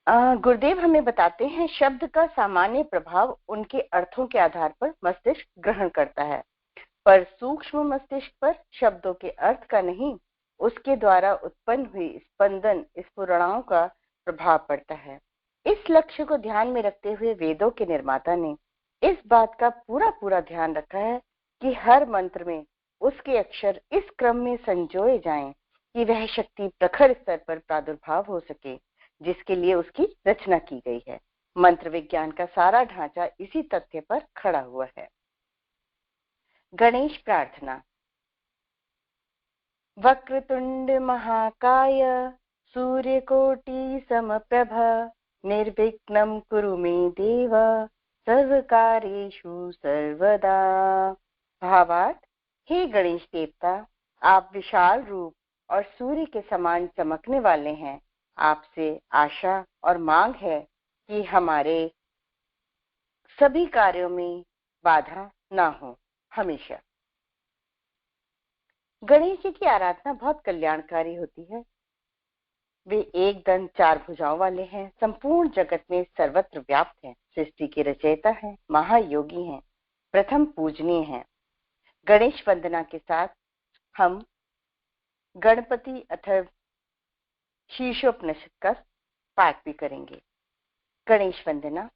गुरुदेव हमें बताते हैं शब्द का सामान्य प्रभाव उनके अर्थों के आधार पर मस्तिष्क ग्रहण करता है, पर सूक्ष्म मस्तिष्क पर शब्दों के अर्थ का नहीं, उसके द्वारा उत्पन्न हुई स्पंदन स्फुरणाओं का प्रभाव पड़ता है। इस लक्ष्य को ध्यान में रखते हुए वेदों के निर्माता ने इस बात का पूरा ध्यान रखा है कि हर मंत्र में उसके अक्षर इस क्रम में संजोए जाएं कि वह शक्ति प्रखर स्तर पर प्रादुर्भाव हो सके जिसके लिए उसकी रचना की गई है। मंत्र विज्ञान का सारा ढांचा इसी तथ्य पर खड़ा हुआ है। गणेश प्रार्थना। वक्रतुंड महाकाय सूर्यकोटि समप्रभ निर्विघ्नं कुरु मे देव सर्वकार्येषु सर्वदा। भावार्थ, हे गणेश देवता, आप विशाल रूप और सूर्य के समान चमकने वाले हैं। आपसे आशा और मांग है कि हमारे सभी कार्यों में बाधा ना हो हमेशा। गणेश जी की आराधना बहुत कल्याणकारी होती है। वे एक दंत चार भुजाओं वाले हैं, संपूर्ण जगत में सर्वत्र व्याप्त हैं, सृष्टि के रचयिता हैं, महायोगी हैं, प्रथम पूजनीय हैं। गणेश वंदना के साथ हम गणपति अथर्व शीर्षोपनिषद का पाठ भी करेंगे। गणेश वंदना।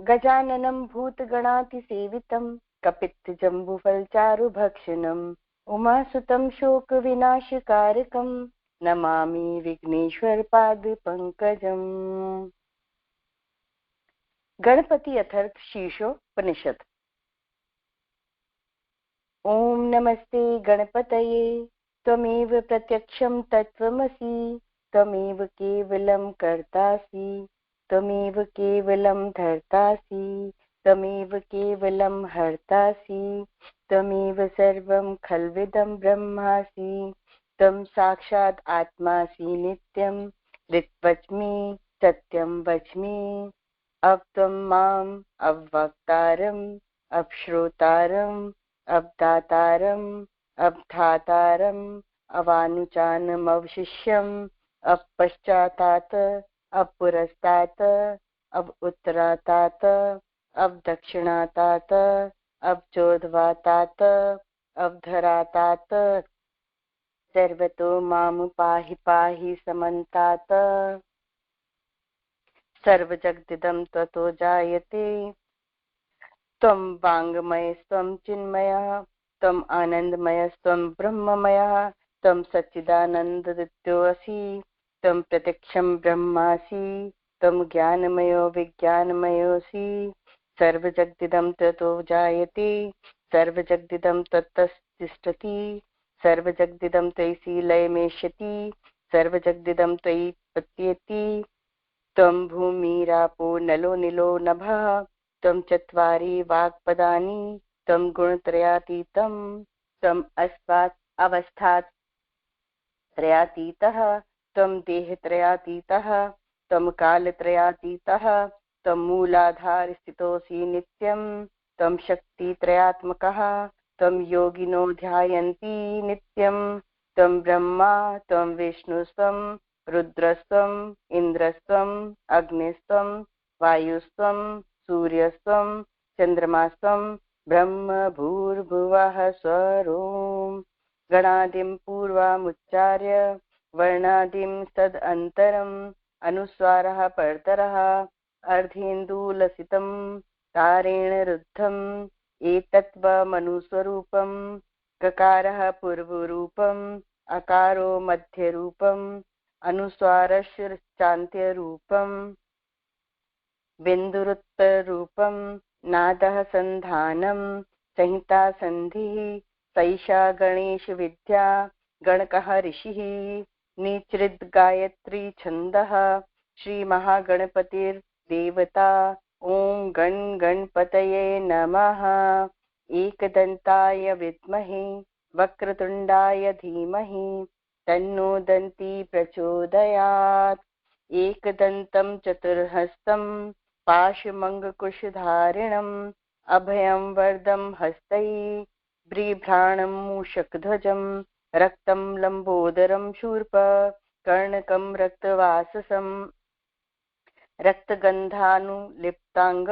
गजाननं भूतगणातिसेवितं कपित्थजम्बुफलचारुभक्षणम् उमासुतं शोकविनाशकारकं नमामि विघ्नेश्वरपादपङ्कजम्। गणपति अथर्व शीर्षोपनिषद। ओम नमस्ते गणपतये त्वमेव प्रत्यक्षं तत्त्वमसि त्वमेव केवलं कर्तासि त्वमेव केवलं धर्तासि त्वमेव केवलं हर्तासि त्वमेव सर्वं खल्विदं ब्रह्मासि त्वं साक्षात् आत्मासि नित्यं ऋत्वच्मि सत्यं वच्मि अव्त्वं माम् अवक्तारम् अश्रोतारम् अवदातारम् अवधातारम् अवानुचानमवशिष्यम् अपश्चातात् अपुरस्तात् अवउत्तरातात् अवदक्षिणातात् अवचोर्ध्वातात् अवधरातात् सर्वतो मां पाहि पाहि समन्तात्। सर्वजगदिदं ततो जायते त्वं वाङ्मयस्त्वं चिन्मयः त्वम् आनन्दमयस्त्वं ब्रह्ममयः त्वं सच्चिदानन्दरूपोऽसि त्वं प्रत्यक्षं ब्रह्मासि त्वं ज्ञानमयो विज्ञानमयोऽसि। सर्वजगदिदं ततो जायते सर्वजगदिदं तत्तिष्ठति सर्वजगदिदं त्वयि लयमेष्यति सर्वजगदिदं त्वयि पत्येति। त्वं भूमिरापो नलो निलो नभः त्वं चत्वारि वाक्पदानि त्वं गुणत्रयातीतं त्वम् अवस्थात् त्रयातीतः त्वं देहत्रयातीतः त्वं कालत्रयातीतः त्वं मूलाधार स्थितोऽसि नित्यं त्वं शक्तित्रयात्मकः त्वं योगिनो ध्यायन्ति नित्यं त्वं ब्रह्मा त्वं विष्णुस्त्वं रुद्रस्त्वं इन्द्रस्त्वं अग्निस्त्वं वायुस्त्वं सूर्यस्त्वं चन्द्रमास्त्वं ब्रह्म भूर्भुवः स्वरोम्। गणादिं पूर्वमुच्चार्य वर्णादिं तदन्तरम् अनुस्वारः परतरः अर्धेन्दुलसितं तारेण रुद्धम् एतत्त्वमनुस्वरूपं ककारः पूर्वरूपम् अकारो मध्यरूपम् अनुस्वारश्चान्त्यरूपम् बिन्दुरुत्तररूपं नादः संधानं संहिता संधिः सैषा गणेश विद्या गणकः ऋषिः निचृद् गायत्री छन्दः श्री महागणपतिर्देवता। ओम गण गणपतये नमः। एकदन्ताय विद्महे वक्रतुण्डाय धीमहि तन्नो दन्ती प्रचोदयात्। एकदन्तं चतुर्हस्तं पाशमङ्कुशधारिणम् अभयं वरदं हस्तैः बिभ्राणं मूषकध्वजं रक्तं लम्बोदरं शूर्प कर्णकं रक्तवाससं रक्तगन्धानुलिप्तांग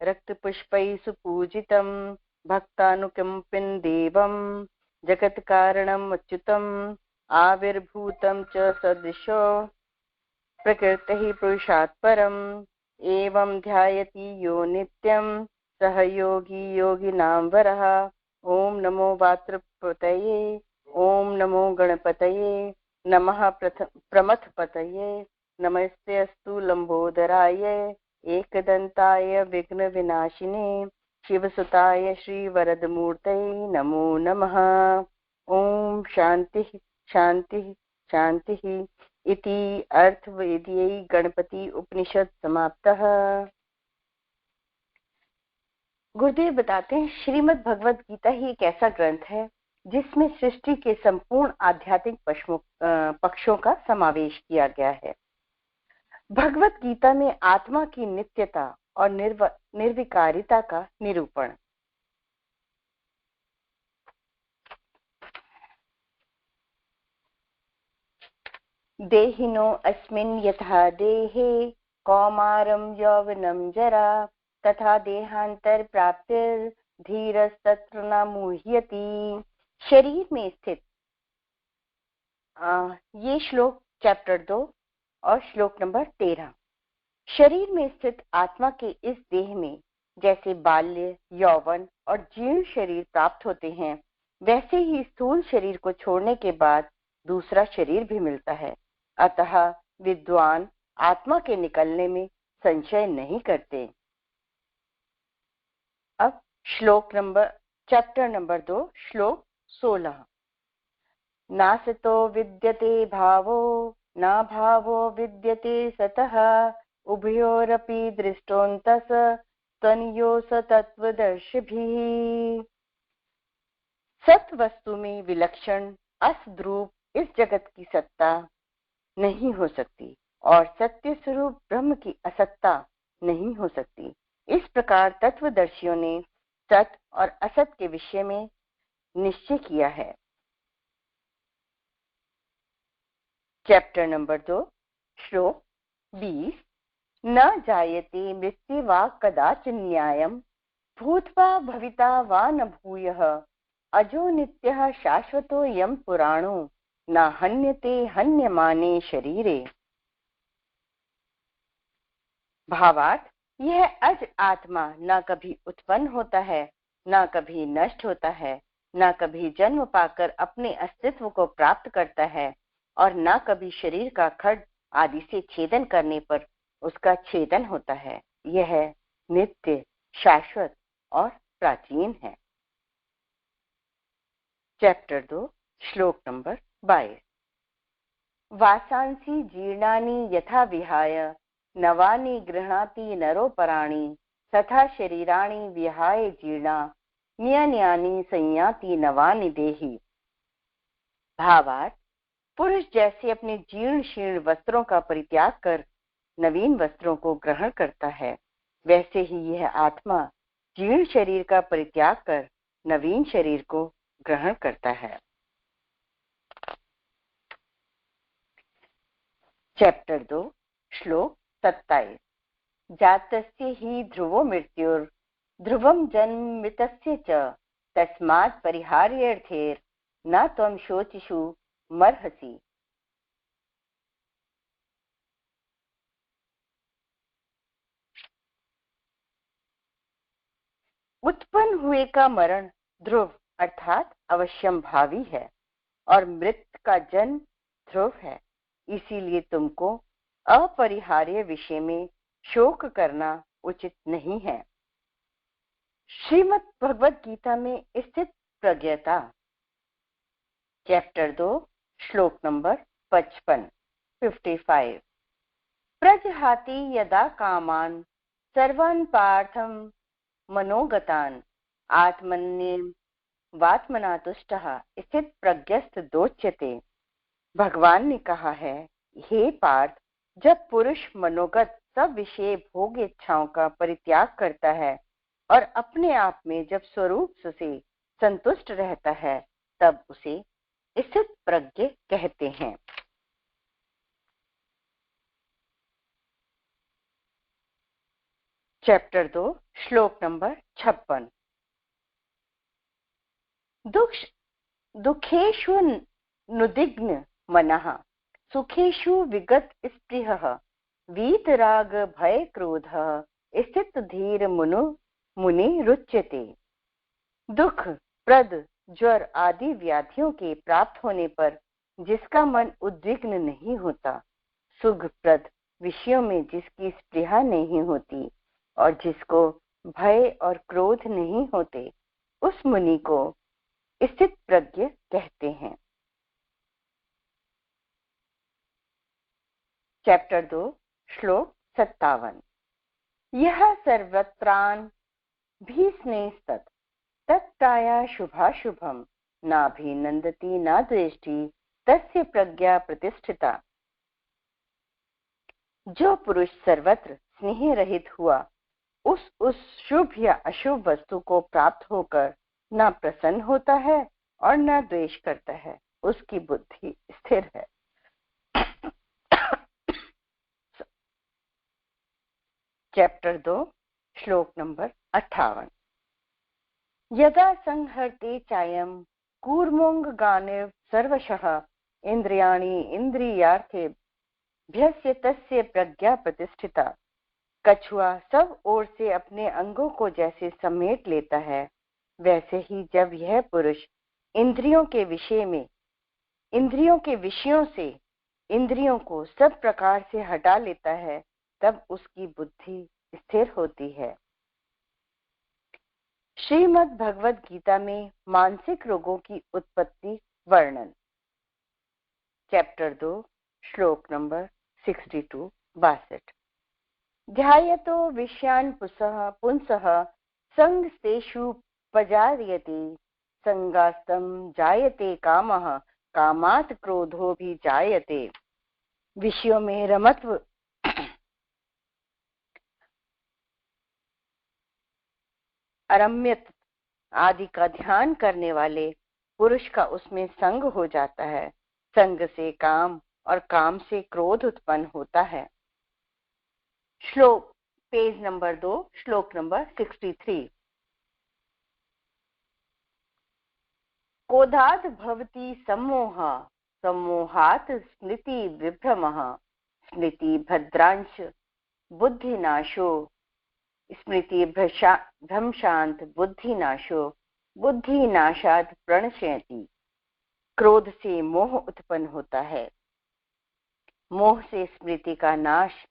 रक्तपुष्पैः सुपूजितं भक्तानुकम्पिं देवं जगत्कारणम् अच्युतम् आविर्भूतं च सदृशो प्रकृतिः पुरुषात् परम् एवं ध्यायति यो नित्यं सह योगी योगिनां वरः। ओम नमो वात्रपतये, ओम नमो गणपतये, नमः प्रमथपतये, नमस्ते अस्तु लंबोदराय एकदंताय विघ्न विनाशिने शिवसुताय श्रीवरदमूर्तये नमो नमः। ओम शांति शांति शांति इति अर्थवेदीय गणपति उपनिषद समाप्तः। गुरुदेव बताते हैं श्रीमद् भगवत गीता ही एक ऐसा ग्रंथ है जिसमें सृष्टि के संपूर्ण आध्यात्मिक पक्षों का समावेश किया गया है। भगवत गीता में आत्मा की नित्यता और निर्विकारिता का निरूपण। देहिनो अस्मिन् यथा देहे कौमारं यौवनं जरा तथा देहांतर प्राप्तिर धीरस्तत्र न मुह्यति। शरीर में स्थित ये श्लोक चैप्टर 2 और श्लोक नंबर 13। शरीर में स्थित आत्मा के इस देह में जैसे बाल्य, यौवन और जीर्ण शरीर प्राप्त होते हैं, वैसे ही स्थूल शरीर को छोड़ने के बाद दूसरा शरीर भी मिलता है। अतः विद्वान आत्मा के निकलने में संशय नहीं करते। अब चैप्टर नंबर 2 श्लोक 16। नासतो विद्यते भावो न भावो विद्यते सतः उभयोरपि दृष्टोऽन्तस् तन्योस तत्वदर्शिभिः। सत वस्तु में विलक्षण असद्रूप इस जगत की सत्ता नहीं हो सकती और सत्य स्वरूप ब्रह्म की असत्ता नहीं हो सकती। इस प्रकार तत्वदर्शियों ने सत और असत के विषय में निश्चय किया है। चैप्टर नंबर 2 श्लोक 20। न जायते मृत्युवा कदाचित् न्यायम् भूत्वा भविता वा न भूयः अजो नित्यः शाश्वतो यं पुराणो न हन्यते हन्यमाने शरीरे। भावार्थ, यह अज आत्मा न कभी उत्पन्न होता है, न कभी नष्ट होता है, न कभी जन्म पाकर अपने अस्तित्व को प्राप्त करता है और न कभी शरीर का खड्ग आदि से छेदन करने पर उसका छेदन होता है। यह नित्य, शाश्वत और प्राचीन है। चैप्टर 2 श्लोक नंबर 22। वासांसि जीर्णानि यथा विहाय नवानि गृह्णाति नरोपराणि तथा शरीराणि विहाय जीर्णा न्यान्यानि संयाति नवानि देहि। भावार्थ, पुरुष जैसे अपने जीर्ण शीर्ण वस्त्रों का परित्याग कर नवीन वस्त्रों को ग्रहण करता है, वैसे ही यह आत्मा जीर्ण शरीर का परित्याग कर नवीन शरीर को ग्रहण करता है। चैप्टर 2 श्लोक 27। जातस्य हि ध्रुवो मृत्युर् ध्रुवं जन्म मृतस्य च तस्मात् परिहार्यर्थेर न त्वं शोचिषु मर्हसि। उत्पन्न हुए का मरण ध्रुव अर्थात अवश्यम भावी है और मृत का जन्म ध्रुव है, इसीलिए तुमको अपरिहार्य विषय में शोक करना उचित नहीं है। श्रीमद् भगवत गीता में स्थित प्रज्ञता। चैप्टर 2 श्लोक नंबर 55। प्रजहाति यदा कामान सर्वान् पार्थं मनोगतान् आत्मन्येव वात्मना तुष्टः स्थित प्रज्ञस्थ दोच्यते। भगवान ने कहा है, हे पार्थ, जब पुरुष मनोगत सब विषय भोग इच्छाओं का परित्याग करता है और अपने आप में जब स्वरूप से संतुष्ट रहता है, तब उसे स्थित प्रज्ञ कहते हैं। चैप्टर 2 श्लोक नंबर 56। दुखेषु नुदिग्न मनः सुखेषु विगत स्पृहः वीतराग भय क्रोधः स्थित धीर मुनि रुच्यते। दुख प्रद ज्वर आदि व्याधियों के प्राप्त होने पर जिसका मन उद्विग्न नहीं होता, सुखप्रद विषयों में जिसकी स्पृहा नहीं होती और जिसको भय और क्रोध नहीं होते, उस मुनि को स्थित प्रज्ञ कहते हैं। चैप्टर 2 श्लोक 57। यह सर्वत्रान भी स्नेहस्तत् तत्प्राया शुभाशुभम नाभिनंदति न द्वेष्टि तस्य प्रज्ञा प्रतिष्ठिता। जो पुरुष सर्वत्र स्नेह रहित हुआ उस शुभ या अशुभ वस्तु को प्राप्त होकर न प्रसन्न होता है और न द्वेष करता है, उसकी बुद्धि स्थिर है। चैप्टर 2 श्लोक नंबर 58। यदा संहर्ते चायं कूर्मोऽङ्गानि सर्वशः इंद्रियाणि इंद्रियार्थेभ्यस्य तस्य प्रज्ञा प्रतिष्ठिता। कछुआ सब ओर से अपने अंगों को जैसे समेट लेता है, वैसे ही जब यह पुरुष इंद्रियों के विषयों से इंद्रियों को सब प्रकार से हटा लेता है, तब उसकी बुद्धि स्थिर होती है। श्रीमद् भगवद गीता में मानसिक रोगों की उत्पत्ति वर्णन। चैप्टर 2 श्लोक नंबर 62। ध्यायतो विषयान् पुंसः संगस्तेषु पजायते संगास्तं जायते कामः कामात् क्रोधो भी जायते। विषयों में रमत्व अरम्यत आदि का ध्यान करने वाले पुरुष का उसमें संग हो जाता है। संग से काम और काम से क्रोध उत्पन्न होता है। श्लोक पेज नंबर 2 श्लोक नंबर 63। क्रोधात् भवति सम्मोहः सम्मोहात् स्मृति विभ्रमः स्मृति भद्रांश बुद्धिनाशो स्मृति भ्रंशांत बुद्धिनाशो बुद्धिनाशात् प्रणश्यति। क्रोध से मोह उत्पन्न होता है, मोह से स्मृति का नाश,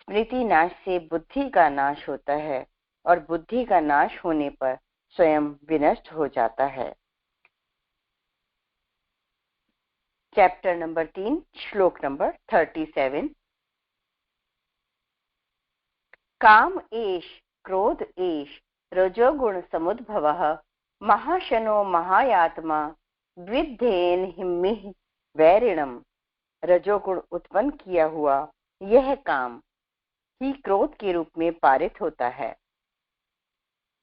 स्मृति नाश से बुद्धि का नाश होता है और बुद्धि का नाश होने पर स्वयं विनष्ट हो जाता है। चैप्टर नंबर 3 श्लोक नंबर 37। काम एष क्रोध एष रजोगुण समुद्भवः महाशनो महायात्मा द्विधेन हिम्मिः वैरिणम्। रजोगुण उत्पन्न किया हुआ यह काम ही क्रोध के रूप में पारित होता है।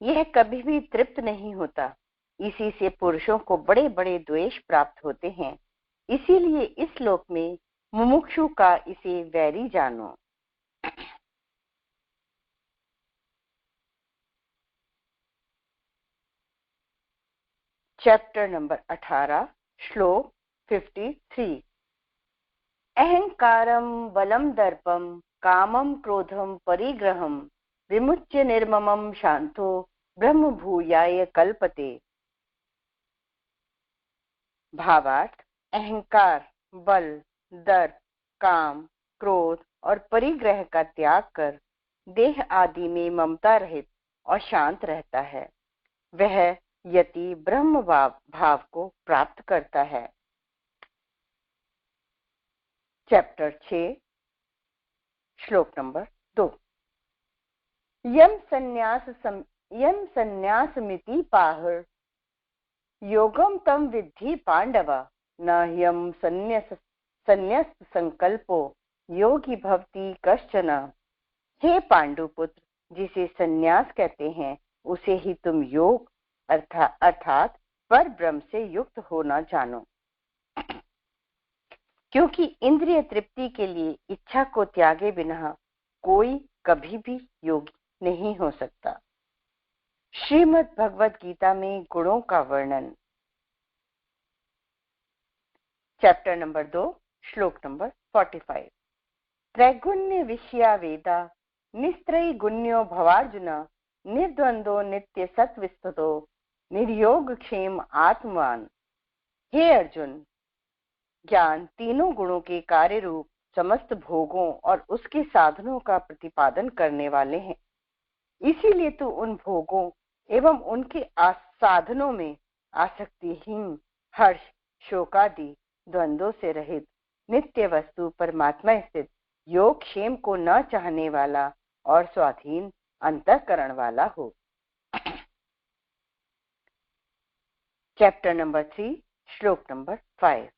यह कभी भी तृप्त नहीं होता, इसी से पुरुषों को बड़े बड़े द्वेष प्राप्त होते हैं। इसीलिए इस श्लोक में मुमुक्षु का इसे वैरी जानो। चैप्टर नंबर 18 श्लोक 53। अहंकारं बलं दर्पं कामं क्रोधं परिग्रहं विमुच्य निर्ममं शांतो ब्रह्म भूयाय कल्पते। भावार्थ: अहंकार, बल, दर्प, काम, क्रोध और परिग्रह का त्याग कर देह आदि में ममता रहित और शांत रहता है, वह यति ब्रह्म भाव को प्राप्त करता है। चैप्टर 6 श्लोक नंबर 2। यम संन्यासमिति पाहुर योगम तम विद्धि पांडव न ह्यम संन्यस्त संकल्पो योगी भवति कश्चन। हे पांडुपुत्र, जिसे संन्यास कहते हैं उसे ही तुम योग अर्थात पर ब्रह्म से युक्त होना जानो। क्योंकि इंद्रिय तृप्ति के लिए इच्छा को त्यागे बिना कोई कभी भी योगी नहीं हो सकता। श्रीमद् भगवत गीता में गुणों का वर्णन, चैप्टर नंबर 2, श्लोक नंबर 45। त्रैगुण्य विषया वेदा निस्त्रयी गुण्यो भवार्जुन निर्द्वंदो नित्य सत्विस्ततो निर्योग क्षेम आत्मवान। हे अर्जुन, ज्ञान तीनों गुणों के कार्य रूप समस्त भोगों और उसके साधनों का प्रतिपादन करने वाले हैं। इसीलिए तू उन भोगों एवं उनके साधनों में आसक्तिहीन, हर्ष, शोकादि द्वंद्वों से रहित, नित्य वस्तु परमात्मा स्थित, योग क्षेम को न चाहने वाला और स्वाधीन अंतःकरण वाला हो। चैप्टर नंबर 3, श्लोक नंबर 5।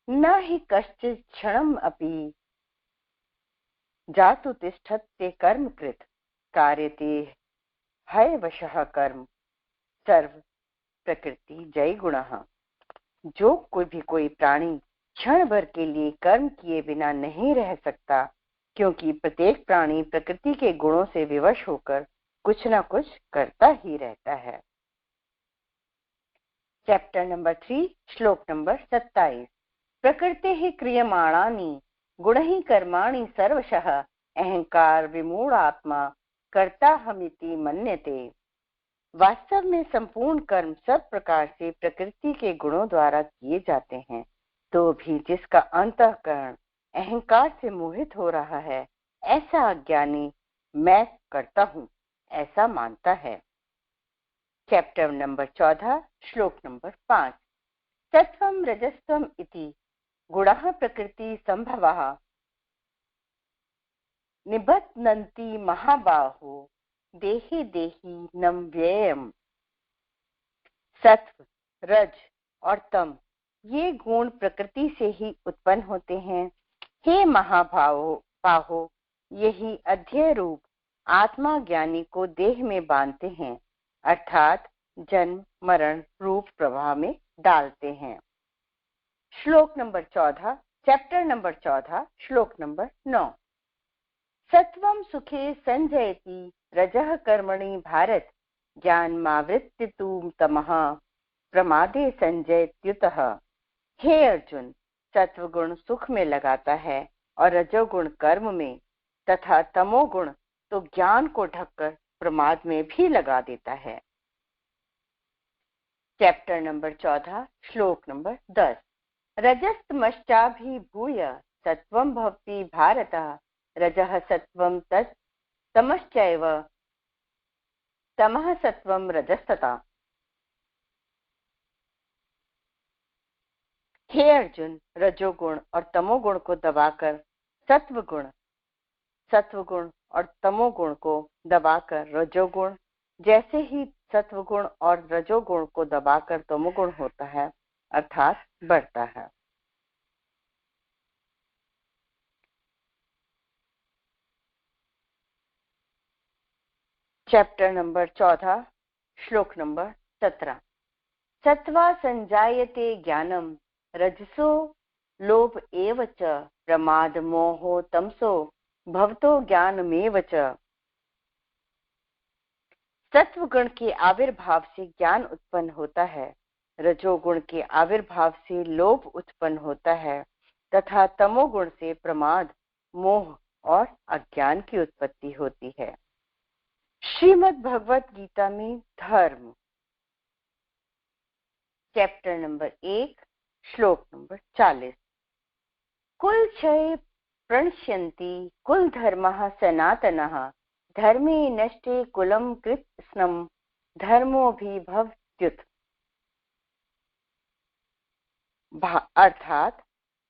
न हि कश्चित् क्षणम् अपि जातु तिष्ठत्ते कर्म कृत कार्यते हयवशः कर्म सर्व प्रकृति जय गुणः। जो कोई प्राणी क्षण भर के लिए कर्म किए बिना नहीं रह सकता, क्योंकि प्रत्येक प्राणी प्रकृति के गुणों से विवश होकर कुछ न कुछ करता ही रहता है। चैप्टर नंबर 3, श्लोक नंबर 27। प्रकृते ही क्रियमाणानि गुणहि कर्माणि सर्वशः अहंकार विमूढ़ आत्मा कर्ता हमिति मन्यते। वास्तव में संपूर्ण कर्म सब प्रकार से प्रकृति के गुणों द्वारा किए जाते हैं, तो भी जिसका अंतःकरण अहंकार से मोहित हो रहा है, ऐसा अज्ञानी मैं करता हूँ ऐसा मानता है। चैप्टर नंबर 14, श्लोक नंबर 5। सत्वं रजस्त्वम् इति गुणः प्रकृति संभवः निबध्नन्ति महाबाहो देहि देहि नम व्ययम्। सत्व, रज और तम ये गुण प्रकृति से ही उत्पन्न होते हैं। हे महाबाहो, यही अध्यय रूप आत्मा ज्ञानी को देह में बांधते हैं, अर्थात जन्म मरण रूप प्रवाह में डालते हैं। श्लोक नंबर 14, चैप्टर नंबर 14, श्लोक नंबर 9। सत्वं सुखे संजयति रजः कर्मणि भारत ज्ञानमावृत्य तु तमः प्रमादे संजयत्युतः। हे अर्जुन, सत्वगुण सुख में लगाता है और रजोगुण कर्म में तथा तमोगुण तो ज्ञान को ढककर प्रमाद में भी लगा देता है। चैप्टर नंबर 14, श्लोक नंबर 10। रजस्तमश्चाभिभूय सत्वं भवति भारत रजः सत्वं तमश्चैव तमः सत्वं रजस्तथा। हे अर्जुन, रजोगुण और तमोगुण को दबाकर सत्वगुण और तमोगुण को दबाकर रजोगुण, जैसे ही सत्वगुण और रजोगुण को दबाकर तमोगुण होता है, अर्थात बढ़ता है। चैप्टर नंबर 14, श्लोक नंबर 17। सत्वा संजायते ज्ञानम रजसो लोभ एव च प्रमाद मोहो तमसो भवतो ज्ञानमेव च। सत्वगुण के आविर्भाव से ज्ञान उत्पन्न होता है, रजोगुण के आविर्भाव से लोभ उत्पन्न होता है तथा तमोगुण से प्रमाद, मोह और अज्ञान की उत्पत्ति होती है। श्रीमद् भगवत गीता में धर्म, चैप्टर नंबर 1, श्लोक नंबर 40। कुल क्षय प्रणश्यन्ति कुल धर्मः सनातनः धर्मे नष्टे कुलम कृत्स्नम धर्मोऽभिभवत्युत। अर्थात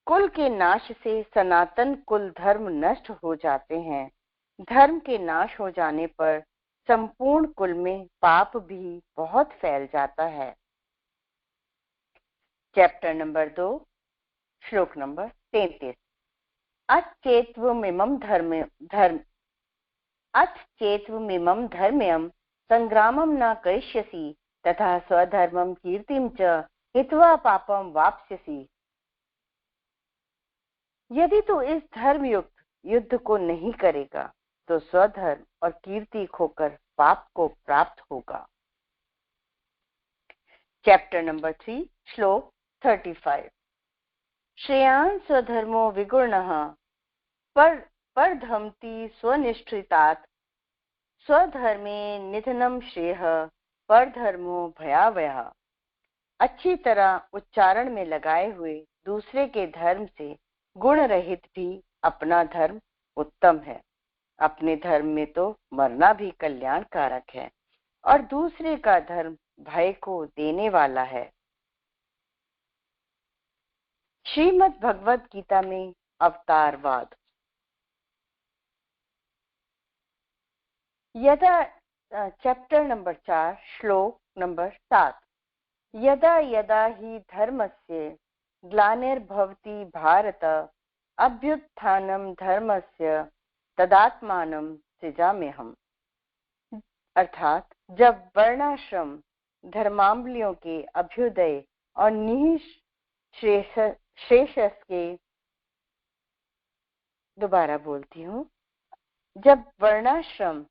कुल के नाश से सनातन कुल धर्म नष्ट हो जाते हैं। धर्म के नाश हो जाने पर संपूर्ण कुल में पाप भी बहुत फैल जाता है। चैप्टर नंबर 2, श्लोक नंबर 33। अचेत्वमिमं धर्म्यं संग्रामं न करिष्यसि तथा स्वधर्मं कीर्तिं च हित्वा पापं वाप्स्यसि। यदि तू इस धर्मयुक्त युद्ध को नहीं करेगा तो स्वधर्म और कीर्ति खोकर पाप को प्राप्त होगा। चैप्टर नंबर 3, श्लोक 35। श्रेयान् स्वधर्मो विगुणः परधमति स्वनिष्ठितात् स्वधर्मे निधनम श्रेयः परधर्मो भयावह। अच्छी तरह उच्चारण में लगाए हुए दूसरे के धर्म से गुण रहित भी अपना धर्म उत्तम है। अपने धर्म में तो मरना भी कल्याणकारक है और दूसरे का धर्म भय को देने वाला है। श्रीमद् भगवद गीता में अवतारवाद। यदा चैप्टर नंबर 4, श्लोक नंबर 7। यदा यदा हि धर्मस्य ग्लानिर्भवति भारत अभ्युत्थानं धर्मस्य तदात्मानं सृजाम्यहम्। अर्थात जब वर्णाश्रम धर्मावलियों के अभ्युदय और निःशेष के दोबारा बोलती हूँ, जब वर्णाश्रम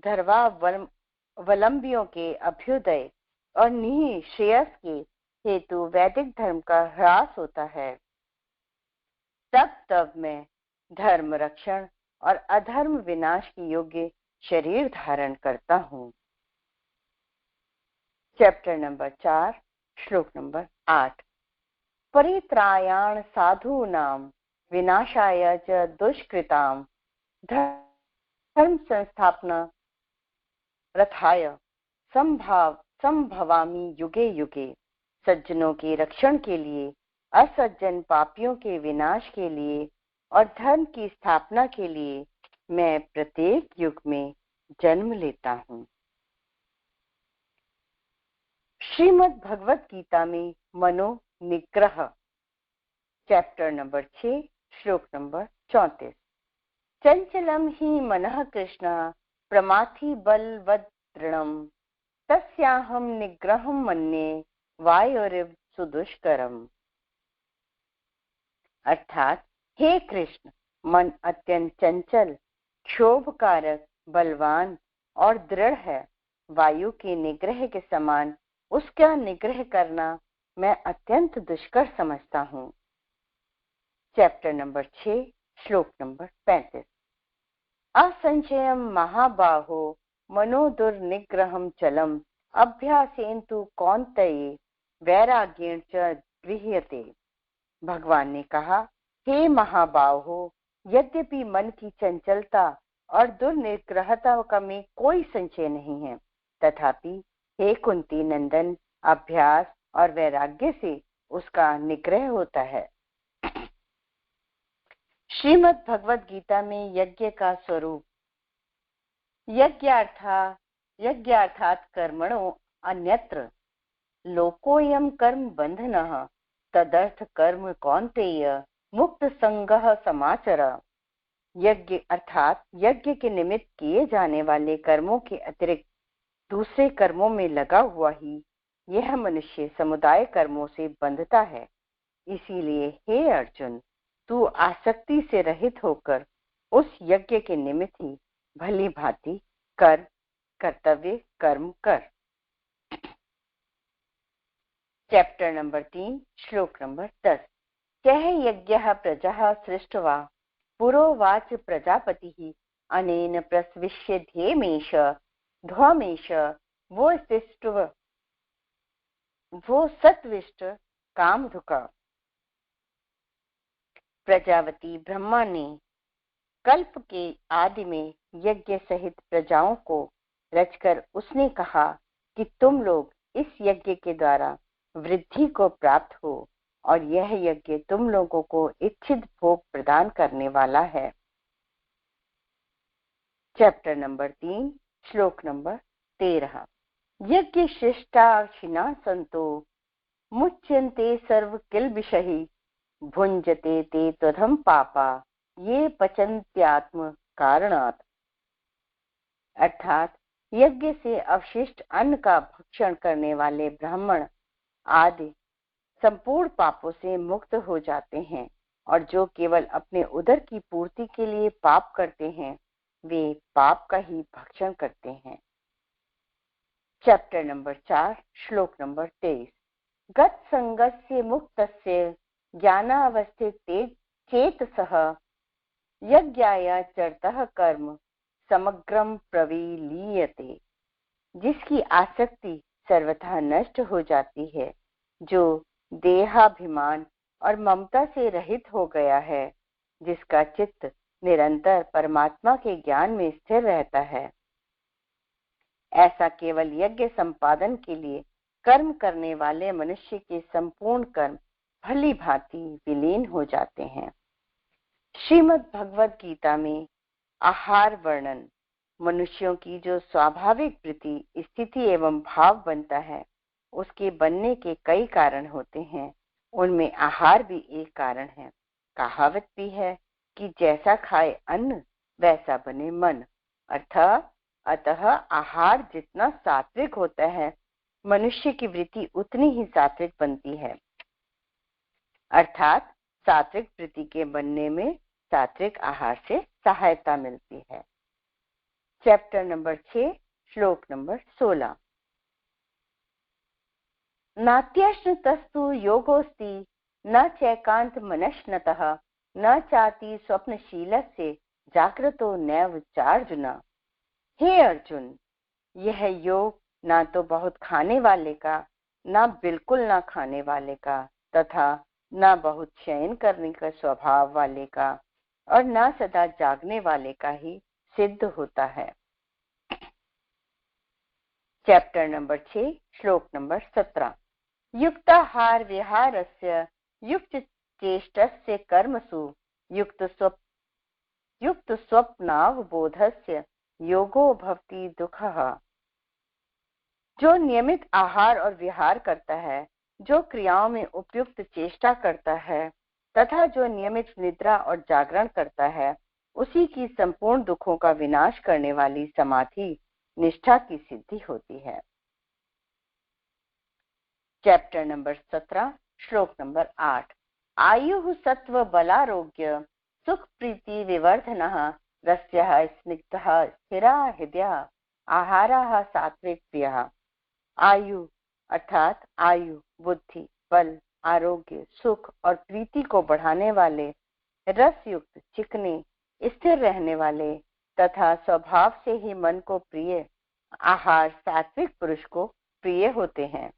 धर्मावलंबियों के अभ्युदय और निःश्रेयस के हेतु वैदिक धर्म का ह्रास होता है, तब मैं धर्म रक्षण और अधर्म विनाश के योग्य शरीर धारण करता हूँ। चैप्टर नंबर 4, श्लोक नंबर 8। परित्रायाण साधूनां विनाशाय च दुष्कृतां धर्म संस्थापना रथाय संभवामि युगे युगे। सज्जनों के रक्षण के लिए, असज्जन पापियों के विनाश के लिए और धर्म की स्थापना के लिए मैं प्रत्येक युग में जन्म लेता हूँ। श्रीमद् भगवत गीता में मनोनिग्रह। चैप्टर नंबर 6, श्लोक नंबर 34। चंचलम ही मनः कृष्ण प्रमाथि बलवदृढ़म् तस्याहं निग्रहं मन्ये वायोरिव सुदुष्करम्। अर्थात हे कृष्ण, मन अत्यंत चंचल, क्षोभकारक, बलवान और दृढ़ है। वायु के निग्रह के समान उसका निग्रह करना मैं अत्यंत दुष्कर समझता हूँ। चैप्टर नंबर 6, श्लोक नंबर 35। असंशयम महाबाहो मनोदुर्निग्रहं चलम अभ्यासेन तु कौन्तेय वैराग्येण च गृह्यते। भगवान ने कहा, हे महाबाहो, यद्यपि मन की चंचलता और दुर्निग्रहता का में कोई संशय नहीं है, तथापि हे कुंती नंदन, अभ्यास और वैराग्य से उसका निग्रह होता है। श्रीमद् भगवद गीता में यज्ञ का स्वरूप। यज्ञार्थात कर्मणो अन्यत्र लोकोयम कर्म बंधनः तदर्थ कर्म कौन्तेय मुक्त संगः समाचर। यज्ञ अर्थात यज्ञ के निमित्त किए जाने वाले कर्मों के अतिरिक्त दूसरे कर्मों में लगा हुआ ही यह मनुष्य समुदाय कर्मों से बंधता है। इसीलिए हे अर्जुन, तू आसक्ति से रहित होकर उस यज्ञ के निमित्त ही भली भांति कर्तव्य कर्म कर। चैप्टर नंबर 3, श्लोक नंबर 10। कह यज्ञः प्रजा सृष्ट्वा पुरोवाच प्रजापतिः अनेन प्रसविष्यध्येमेष ध्वमेष वो सत्विष्ट कामधुका। प्रजापति ब्रह्मा ने कल्प के आदि में यज्ञ सहित प्रजाओं को रचकर उसने कहा कि तुम लोग इस यज्ञ के द्वारा वृद्धि को प्राप्त हो और यह यज्ञ तुम लोगों को इच्छित भोग प्रदान करने वाला है। चैप्टर नंबर 3, श्लोक नंबर 13। यज्ञ शिष्टाशिना संतो मुच्यन्ते सर्व किल्बिषहि भुंजते ते त्वधम पापा ये पचन्त्यात्म कारणात्। अर्थात यज्ञ से अवशिष्ट अन्न का भक्षण करने वाले ब्राह्मण आदि संपूर्ण पापों से मुक्त हो जाते हैं, और जो केवल अपने उदर की पूर्ति के लिए पाप करते हैं वे पाप का ही भक्षण करते हैं। चैप्टर नंबर 4 श्लोक नंबर 23। गत संगस्य मुक्तस्य ज्ञानावस्थिते चेतसः यज्ञाय चरतः कर्म समग्रम प्रविलीयते। जिसकी आसक्ति सर्वथा नष्ट हो जाती है, जो देहाभिमान और ममता से रहित हो गया है, जिसका चित्त निरंतर परमात्मा के ज्ञान में स्थिर रहता है, ऐसा केवल यज्ञ संपादन के लिए कर्म करने वाले मनुष्य के संपूर्ण कर्म भली भांति विलीन हो जाते हैं। श्रीमद् भगवद गीता में आहार वर्णन मनुष्यों की जो स्वाभाविक वृत्ति स्थिति एवं भाव बनता है, उसके बनने के कई कारण होते हैं। उनमें आहार भी एक कारण है। कहावत भी है कि जैसा खाए अन्न वैसा बने मन। अतः आहार जितना सात्विक होता है, मनुष्य की वृत्ति उतनी ही सात्विक बनती है। अर्थात सात्विक वृत्ति के बनने में सात्विक आहार से सहायता मिलती है। चैप्टर नंबर 6 श्लोक नंबर 16। नात्यश्न तस्तु योगोस्ति न चैकांत मनश्नतः न चाति स्वप्नशीलस्य जागृतो नैव चार्जुन। हे अर्जुन, यह योग ना तो बहुत खाने वाले का, ना बिल्कुल ना खाने वाले का, तथा ना बहुत शयन करने का स्वभाव वाले का, और ना सदा जागने वाले का ही सिद्ध होता है। चैप्टर नंबर 6 श्लोक नंबर 17। युक्ताहार विहारस्य युक्त चेष्टस्य कर्मसु युक्त स्वप्नावबोधस्य योगो भवति दुःखः। जो नियमित आहार और विहार करता है, जो क्रियाओं में उपयुक्त चेष्टा करता है तथा जो नियमित निद्रा और जागरण करता है, उसी की संपूर्ण दुखों का विनाश करने वाली समाधि निष्ठा की सिद्धि होती है। चैप्टर नंबर 17 श्लोक नंबर 8। आयु सत्व बलारोग्य सुख प्रीति विवर्धनः रस्यः स्निग्धः स्थिरा हृदयः आहारः सात्विक प्रियः। आयु अर्थात आयु, बुद्धि, बल, आरोग्य, सुख और प्रीति को बढ़ाने वाले, रस युक्त, चिकने, स्थिर रहने वाले तथा स्वभाव से ही मन को प्रिय आहार सात्विक पुरुष को प्रिय होते हैं।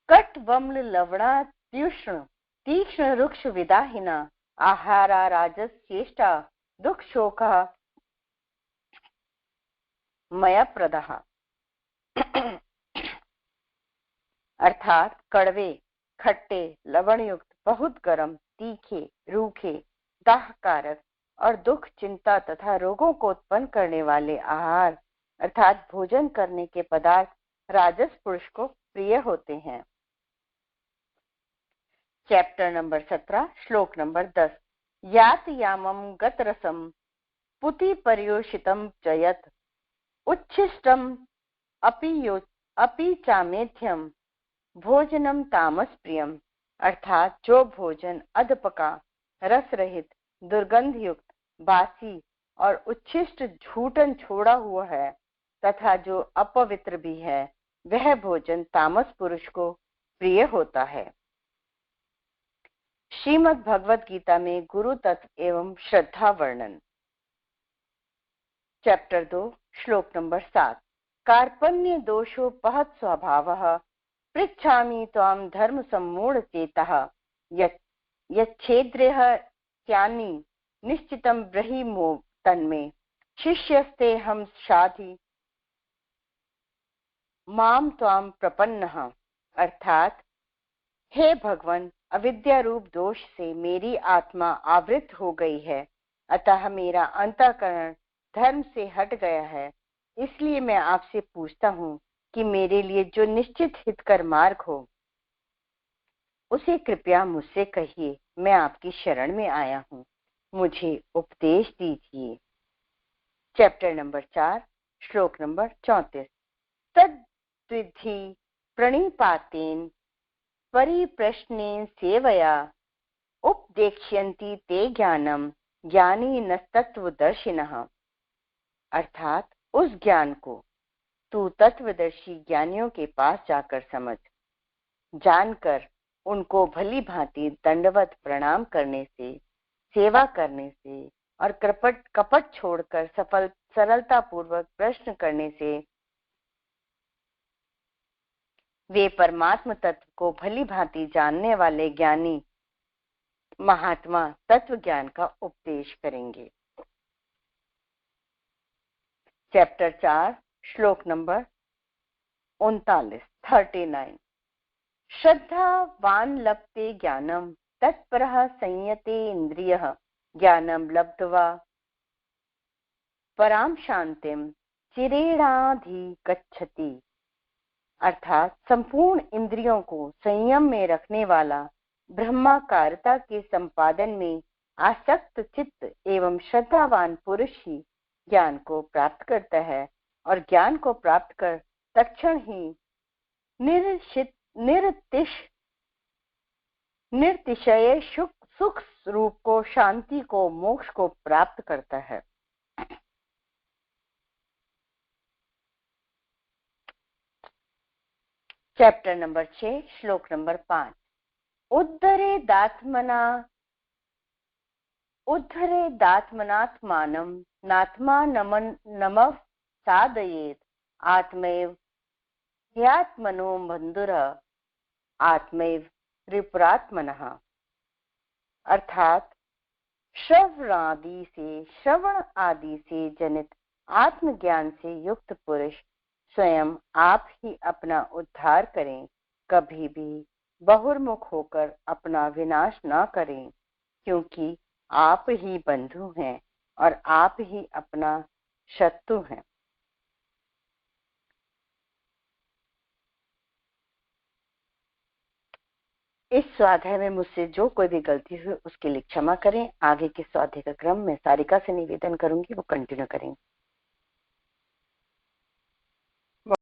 कट वम्ल लवणा तीक्ष्ण तीक्ष्ण रुक्ष विदाहिना आहारा राजस चेष्टा दुख शोक मया प्रदः। अर्थात कड़वे, खट्टे, लवण युक्त, बहुत गर्म, तीखे, रूखे, दाहकारक और दुख, चिंता तथा रोगों को उत्पन्न करने वाले आहार अर्थात भोजन करने के पदार्थ राजस पुरुष को प्रिय होते हैं। चैप्टर नंबर 17 श्लोक नंबर 10। यात यामम गत रसम पुति पर्योषितम च यत् उच्छिष्टम अपि चामेध्यम भोजनम तामस प्रियम। अर्थात जो भोजन अधपका, रस रहित, दुर्गंध युक्त, बासी और उच्छिष्ट झूठन छोड़ा हुआ है तथा जो अपवित्र भी है, वह भोजन तामस पुरुष को प्रिय होता है। श्रीमद् भगवद गीता में गुरु तत्व एवं श्रद्धा वर्णन। चैप्टर 2 श्लोक नंबर 7। कार्पण्य दोषोपहत स्वभावः पृच्छामि त्वां धर्म सम्मूढ़ चेतः यच्छेद्रेह त्यानि निश्चितं ब्रहि मो तन्मे शिष्यस्ते हम शाधि माम त्वां प्रपन्नः। अर्थात हे भगवान, अविद्या रूप दोष से मेरी आत्मा आवृत हो गई है, अतः मेरा अंतःकरण धर्म से हट गया है। इसलिए मैं आपसे पूछता हूँ कि मेरे लिए जो निश्चित हितकर मार्ग हो, उसे कृपया मुझसे कहिए। मैं आपकी शरण में आया हूँ, मुझे उपदेश दीजिए। चैप्टर नंबर 4 श्लोक नंबर 34। तद्विधि प्रणिपातेन परिप्रश्नेन सेवया उपदेक्ष्यन्ति ते ज्ञानम ज्ञानी न तत्वदर्शिनः, अर्थात उस ज्ञान को तू तत्वदर्शी ज्ञानियों के पास जाकर समझ, जानकर उनको भली भांति दंडवत प्रणाम करने से, सेवा करने से और कपट छोड़कर सरलता पूर्वक प्रश्न करने से वे परमात्म तत्व को भली भांति जानने वाले ज्ञानी महात्मा तत्व ज्ञान का उपदेश करेंगे। चैप्टर 4 श्लोक नंबर 39 श्रद्धावान लभते ज्ञानम तत्परः संयते इंद्रियः ज्ञानम लब्ध्वा पराम शांतिम चिरेणाधिगच्छति, अर्थात संपूर्ण इंद्रियों को संयम में रखने वाला ब्रह्माकारता के संपादन में आसक्त चित्त एवं श्रद्धावान पुरुष ही ज्ञान को प्राप्त करता है और ज्ञान को प्राप्त कर तत्क्षण ही निर्तिशय सुख रूप को, शांति को, मोक्ष को प्राप्त करता है। चैप्टर नंबर 6 श्लोक नंबर 5 उद्धरेदात्मनात्मानं नात्मानमव साधयेत् आत्मैव ह्यात्मनो बन्धुरः आत्मैव रिपुरात्मनः, अर्थात श्रवण आदि से जनित आत्मज्ञान से युक्त पुरुष स्वयं आप ही अपना उद्धार करें, कभी भी बहिर्मुख होकर अपना विनाश न करें, क्योंकि आप ही बंधु हैं और आप ही अपना शत्रु हैं। इस स्वाध्याय में मुझसे जो कोई भी गलती हुई उसके लिए क्षमा करें। आगे के स्वाध्याय का क्रम मैं सारिका से निवेदन करूंगी, वो कंटिन्यू करेंगे।